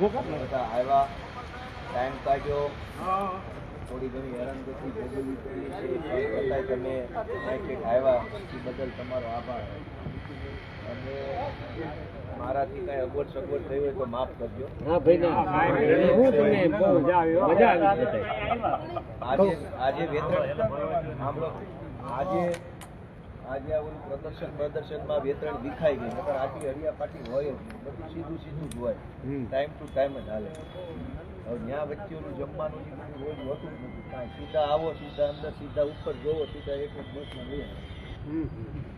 બધા આવ્યા, ટાઈમ કાઢ્યો, થોડી ઘણી હેરાનગતિ ભોગવવી પડી છે, છતાંય તમે કંઈક આવ્યા એ બદલ તમારો આભાર. અને મારાથી કઈ અગવડ સગવડ થઈ હોય તો માફ કરજો. આજે વેતરણ સાંભળો, આજે આ પ્રદર્શનમાં વેતરણ વિખાઈ ગઈ, નકર આટલી હરિયાપાટી હોય જ બધું સીધું જ હોય, ટાઈમ ટુ ટાઈમ જ હાલે. હવે ત્યાં વ્યક્તિઓનું જમવાનું જે બધું રોજ હોતું જ નથી કાંઈ. સીધા આવો, સીધા અંદર, સીધા ઉપર જોવો, સીધા એક બસમાં લઈએ.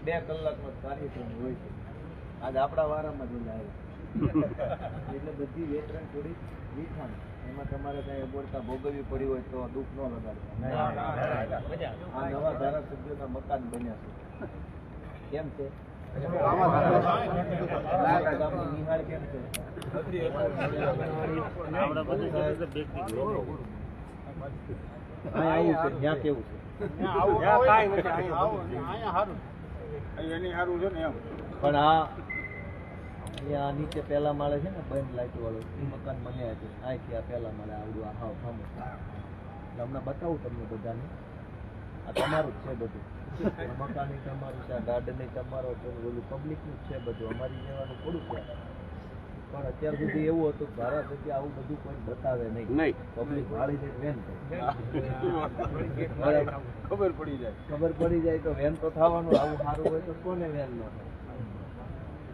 2 કલાકનો કાર્યક્રમ હોય છે. આજ આપણા વારામાં જ આવ્યો એટલે બધી વેતરણ થોડી વિખાણ, એમાં તમારે કઈ અગવડતા ભોગવવી પડી હોય તો દુઃખ ન લગાડતા. આ નવા ધારાસભ્યોના મકાન બન્યા છે. કેમ છે નિહાળ? કેમ છે? આવું છે ત્યાં કેવું છે? પણ અહીંયા નીચે પહેલા માળે છે ને બંધ લાઈટ વાળું એ મકાન મને હતું. અહીંથી આ પહેલા માળે આવડું આ હાવ સામે. હમણાં બતાવું તમને બધાને. આ તમારું જ છે બધું. મકાન તમારું છે, આ ગાર્ડન તમારો છે, ઓલું પબ્લિકનું જ છે બધું. અમારી જેવાનું થોડું છે. પણ અત્યાર સુધી એવું હતું કે ધારાસભ્ય આવું બધું કોઈ બતાવે નહીં. પબ્લિક વાળી જાય વેન ખબર પડી જાય તો વેન તો થવાનું. આવું સારું હોય તો કોને વેન ન થાય?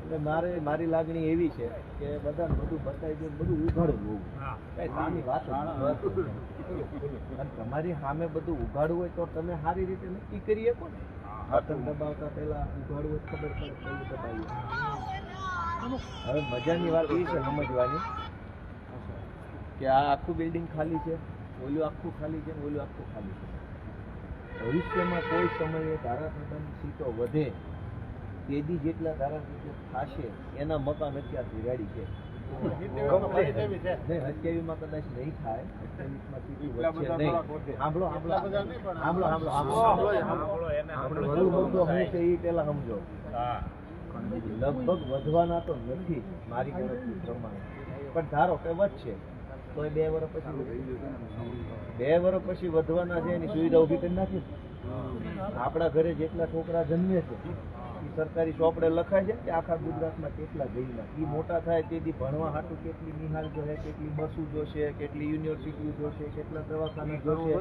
એટલે મારી લાગણી એવી છે કે બધાને બધું બતાવી દે, બધું ઉઘાડવું. કઈ સામી વાત અને તમારી સામે બધું ઉઘાડવું હોય તો તમે સારી રીતે નક્કી કરી શકો ને. બટન દબાવતા પહેલા ઉઘાડવું હોય ખબર પડે કયું દબાવીએ. હવે મજાની વાત એ છે સમજવાની કે આ આખું બિલ્ડિંગ ખાલી છે, ઓલું આખું ખાલી છે, ઓલું આખું ખાલી છે. ભવિષ્યમાં કોઈ સમયે ધારાસભ્યની સીટો વધે તેદી જેટલા ધારાસભ્યો થશે એના મકાન અત્યારથી રેડી છે. 27માં કદાચ નહીં થાય, 28માં સીટી વધશે નહીં. સાંભળો હું છે એ પેલા સમજો. લગભગ વધવાના તો નથી મારી ગણતરી પ્રમાણે, પણ ધારો કે વધશે તો એ 2 વર્ષ પછી વધવાના છે. એની સુવિધા ઉભી કરી નાખી. આપણા ઘરે જેટલા છોકરા જન્મે છે એ સરકારી ચોપડે લખાય છે કે આખા ગુજરાતમાં કેટલા જઈલા. એ મોટા થાય તેથી ભણવા હાટું કેટલી નિહાળ જોશે, કેટલી બસો જોશે, કેટલી યુનિવર્સિટીઓ જોશે, કેટલા દવાખાના જોશે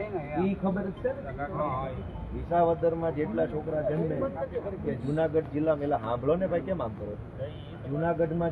એ ખબર જ છે. વિસાવદરમાં જેટલા છોકરા જન્મે કે જુનાગઢ જિલ્લામાં, એટલે સાંભળો ને ભાઈ, કેમ આમ કરો? જુનાગઢમાં